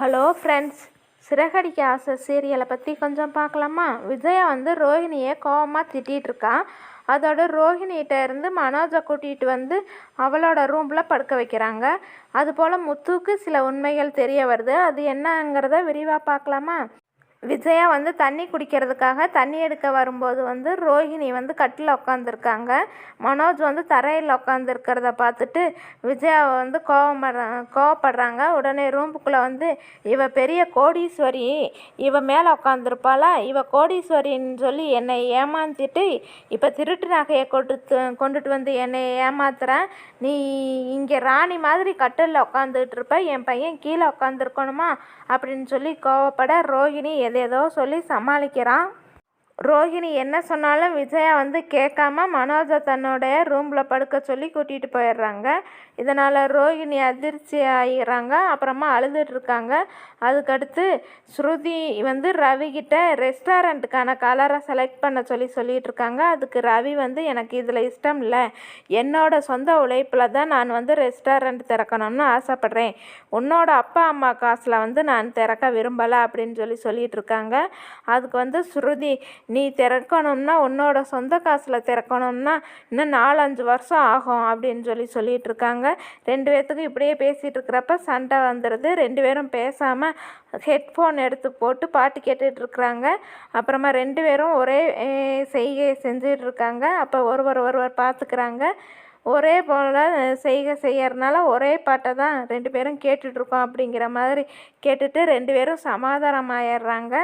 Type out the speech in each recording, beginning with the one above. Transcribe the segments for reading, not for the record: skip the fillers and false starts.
Hello friends, Siragadikka ஆசை சீரியலை பற்றி கொஞ்சம் பார்க்கலாமா? விஜயா ரோஹிணியை கோவமாக திட்டிகிட்ருக்கான். அதோட ரோஹிணிகிட்ட இருந்து மனோஜை கூட்டிகிட்டு அவளோட ரூமில் படுக்க வைக்கிறாங்க. அதுபோல் முத்துவுக்கு சில உண்மைகள் தெரிய வருது. அது என்னங்கிறத விரிவாக பார்க்கலாமா? விஜயா தண்ணி குடிக்கிறதுக்காக தண்ணி எடுக்க வரும்போது ரோஹிணி கட்டில் உட்காந்துருக்காங்க. மனோஜ் தரையில் உட்காந்துருக்கிறத பார்த்துட்டு விஜயாவை கோவப்படுறாங்க. உடனே ரூமுக்குள்ளே இவ பெரிய கோடீஸ்வரி, இவ மேலே உட்காந்துருப்பாளா, இவ கோடீஸ்வரின்னு சொல்லி என்னை ஏமாற்றிட்டு இப்போ திருட்டு நகையை கொண்டுட்டு என்னை ஏமாத்துறேன். நீ இங்கே ராணி மாதிரி கட்டிலில் உட்காந்துக்கிட்டு இருப்ப, என் பையன் கீழே உட்காந்துருக்கணுமா அப்படின்னு சொல்லி கோவப்பட ரோஹிணி ஏதோ சொல்லி சமாளிக்கிறான். ரோஹிணி என்ன சொன்னாலும் விஜயா கேட்காம மனோஜை தன்னுடைய ரூமில் படுக்க சொல்லி கூட்டிகிட்டு போயிடுறாங்க. இதனால் ரோஹிணி அதிர்ச்சி ஆகிறாங்க. அப்புறமா அழுதுட்ருக்காங்க. அதுக்கடுத்து ஸ்ருதி ரவிக்கிட்ட ரெஸ்டாரண்ட்டுக்கான கலரை செலக்ட் பண்ண சொல்லிகிட்டு இருக்காங்க. அதுக்கு ரவி எனக்கு இதில் இஷ்டம் இல்லை, என்னோட சொந்த உழைப்பில் தான் நான் ரெஸ்டாரண்ட் திறக்கணும்னு ஆசைப்பட்றேன், உன்னோட அப்பா அம்மா காசில் நான் திறக்க விரும்பலை அப்படின்னு சொல்லிகிட்டு இருக்காங்க. அதுக்கு ஸ்ருதி, நீ திறக்கணும்னா உன்னோட சொந்த காசில் திறக்கணும்னா இன்னும் 4-5 வருஷம் ஆகும் அப்படின்னு சொல்லிகிட்டு இருக்காங்க. 2 பேர்த்துக்கும் இப்படியே பேசிகிட்டு இருக்கிறப்ப சண்டை வந்துடுது. 2 பேரும் பேசாமல் ஹெட்ஃபோன் எடுத்து போட்டு பாட்டு கேட்டுட்ருக்குறாங்க. அப்புறமா 2 பேரும் ஒரே செய்கை செஞ்சிட்ருக்காங்க. அப்போ ஒருவர் பார்த்துக்கிறாங்க. ஒரே போல் செய்யறதுனால ஒரே பாட்டை தான் 2 பேரும் கேட்டுட்ருக்கோம் அப்படிங்கிற மாதிரி கேட்டுட்டு 2 பேரும் சமாதானமாயிடுறாங்க.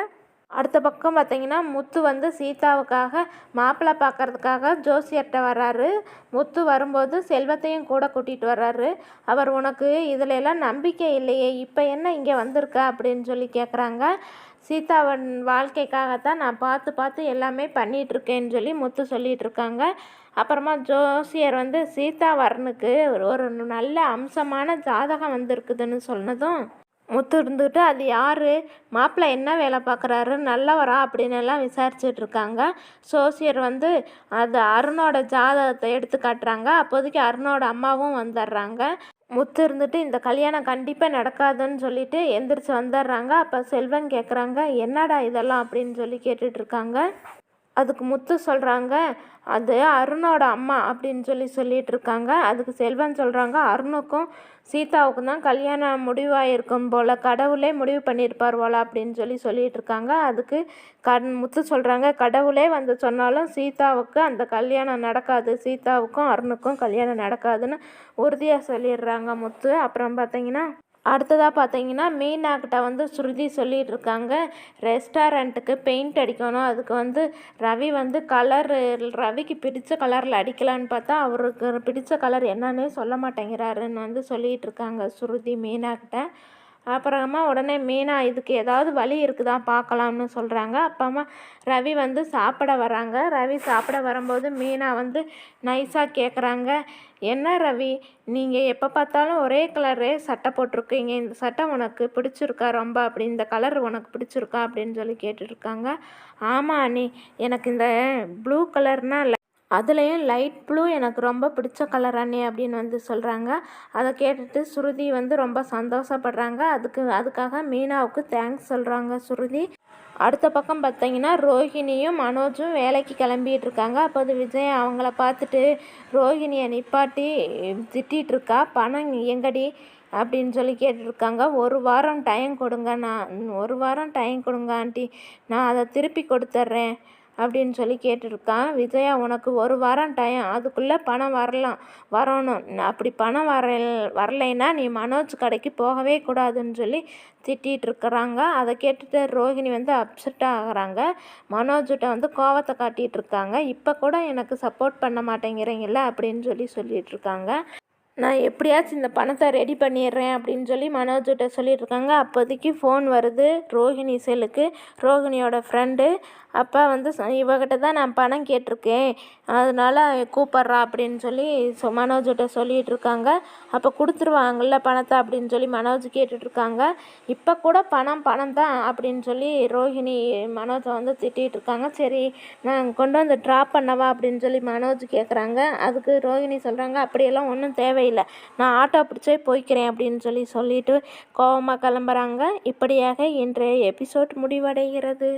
அடுத்த பக்கம் பார்த்திங்கன்னா முத்து சீதாவுக்காக மாப்பிள்ளை பார்க்குறதுக்காக ஜோசியர்கிட்ட வர்றாரு. முத்து வரும்போது செல்வத்தையும் கூட கூட்டிகிட்டு வர்றாரு. அவர், உனக்கு இதில் எல்லாம் நம்பிக்கை இல்லையே, இப்போ என்ன இங்கே வந்திருக்க அப்படின்னு சொல்லி கேட்குறாங்க. சீதாவன் வாழ்க்கைக்காகத்தான் நான் பார்த்து எல்லாமே பண்ணிகிட்ருக்கேன்னு சொல்லி முத்து சொல்லிகிட்ருக்காங்க. அப்புறமா ஜோசியர் சீதாவரனுக்கு ஒரு நல்ல அம்சமான ஜாதகம் வந்திருக்குதுன்னு சொன்னதும் முத்து இருந்துக்கிட்டு, அது யார், மாப்பிள்ளை என்ன வேலை பார்க்குறாரு, நல்லவரா அப்படின்னு எல்லாம் விசாரிச்சுட்ருக்காங்க. ஜோசியர் அது அருணோட ஜாதகத்தை எடுத்து காட்டுறாங்க. அப்போதைக்கு அருணோட அம்மாவும் வந்துடுறாங்க. முத்து இருந்துட்டு, இந்த கல்யாணம் கண்டிப்பாக நடக்காதுன்னு சொல்லிட்டு எந்திரிச்சு வந்துடுறாங்க. அப்போ செல்வன் கேட்குறாங்க, என்னடா இதெல்லாம் அப்படின்னு சொல்லி கேட்டுட்ருக்காங்க. அதுக்கு முத்து சொல்கிறாங்க, அது அருணோட அம்மா அப்படின்னு சொல்லிட்டு இருக்காங்க. அதுக்கு செல்வன் சொல்கிறாங்க, அருணுக்கும் சீதாவுக்கும் தான் கல்யாணம் முடிவாயிருக்கும் போல், கடவுளே முடிவு பண்ணியிருப்பார் போல் அப்படின்னு சொல்லிட்டு இருக்காங்க. அதுக்கு முத்து சொல்கிறாங்க, கடவுளே சொன்னாலும் சீதாவுக்கு அந்த கல்யாணம் நடக்காது, சீதாவுக்கும் அருணுக்கும் கல்யாணம் நடக்காதுன்னு உறுதியாக சொல்லிடுறாங்க முத்து. அப்புறம் பார்த்தீங்கன்னா அடுத்ததாக பார்த்தீங்கன்னா மீனாக்கிட்ட ஸ்ருதி சொல்லிகிட்டு இருக்காங்க, ரெஸ்டாரண்ட்டுக்கு பெயிண்ட் அடிக்கணும், அதுக்கு ரவி ரவிக்கு பிடிச்ச கலரில் அடிக்கலான்னு பார்த்தா அவருக்கு பிடிச்ச கலர் என்னன்னே சொல்ல மாட்டேங்கிறாருன்னு சொல்லிகிட்டு இருக்காங்க ஸ்ருதி மீனாக்கிட்ட. அப்புறமா உடனே மீனா, இதுக்கு ஏதாவது வழி இருக்குதா பார்க்கலாம்னு சொல்கிறாங்க. அப்புறமா ரவி சாப்பிட வராங்க. ரவி சாப்பிட வரும்போது மீனா நைஸாக கேட்குறாங்க, என்ன ரவி, நீங்கள் எப்போ பார்த்தாலும் ஒரே கலரே சட்டை போட்டிருக்கீங்க, இந்த சட்டை உனக்கு பிடிச்சிருக்கா ரொம்ப, அப்படி இந்த கலர் உனக்கு பிடிச்சிருக்கா அப்படின்னு கேட்டுட்ருக்காங்க. ஆமாம் அண்ணி, எனக்கு இந்த ப்ளூ கலர்னால் அதுலேயும் லைட் ப்ளூ எனக்கு ரொம்ப பிடிச்ச கலர் அண்ணி அப்படின்னு சொல்கிறாங்க. அதை கேட்டுட்டு ஸ்ருதி ரொம்ப சந்தோஷப்படுறாங்க. அதுக்காக மீனாவுக்கு தேங்க்ஸ் சொல்கிறாங்க ஸ்ருதி. அடுத்த பக்கம் பார்த்தீங்கன்னா ரோஹிணியும் மனோஜும் வேலைக்கு கிளம்பிட்டு இருக்காங்க. அப்போது விஜய் அவங்கள பார்த்துட்டு ரோஹிணியை நிப்பாட்டி திட்டிகிட்ருக்கா, பணம் எங்கடி அப்படின்னு கேட்டுட்ருக்காங்க. 1 வாரம் டைம் கொடுங்க, நான் 1 வாரம் டைம் கொடுங்க ஆண்டி, நான் அதை திருப்பி கொடுத்துட்றேன் அப்படின்னு கேட்டுருக்கான். விஜயா, உனக்கு 1 வாரம் டைம், அதுக்குள்ளே பணம் வரணும், அப்படி பணம் வரலைன்னா நீ மனோஜ் கடைக்கு போகவே கூடாதுன்னு திட்டிகிட்டு இருக்கிறாங்க. அதை கேட்டுட்டு ரோஹிணி அப்செட் ஆகுறாங்க. மனோஜ்கிட்ட கோவத்தை காட்டிகிட்டு இருக்காங்க. இப்போ கூட எனக்கு சப்போர்ட் பண்ண மாட்டேங்கிறீங்கள அப்படின்னு சொல்லிட்டு இருக்காங்க. நான் எப்படியாச்சும் இந்த பணத்தை ரெடி பண்ணிடுறேன் அப்படின்னு மனோஜ்கிட்ட சொல்லிட்டு இருக்காங்க. அப்போதைக்கு ஃபோன் வருது ரோஹிணி செல்லுக்கு. ரோஹிணியோட ஃப்ரெண்டு அப்போ வந்து இவகிட்ட தான் நான் பணம் கேட்டிருக்கேன், அதனால கூப்பிட்றா அப்படின்னு சொல்லி மனோஜ்கிட்ட சொல்லிகிட்டு இருக்காங்க. அப்போ கொடுத்துருவாங்கல்ல பணத்தை அப்படின்னு சொல்லி மனோஜ் கேட்டுட்ருக்காங்க. இப்போ கூட பணம் பணம் தான் அப்படின்னு சொல்லி ரோஹிணி மனோஜை வந்து திட்டிகிட்டு இருக்காங்க. சரி நான் கொண்டு வந்து ட்ராப் பண்ணவா அப்படின்னு சொல்லி மனோஜ் கேட்குறாங்க. அதுக்கு ரோஹிணி சொல்கிறாங்க, அப்படியெல்லாம் ஒன்றும் தேவையில்லை, நான் ஆட்டோ பிடிச்சே போய்க்கிறேன் அப்படின்னு சொல்லிட்டு கோவமாக கிளம்புறாங்க. இப்படியாக இன்றைய எபிசோட் முடிவடைகிறது.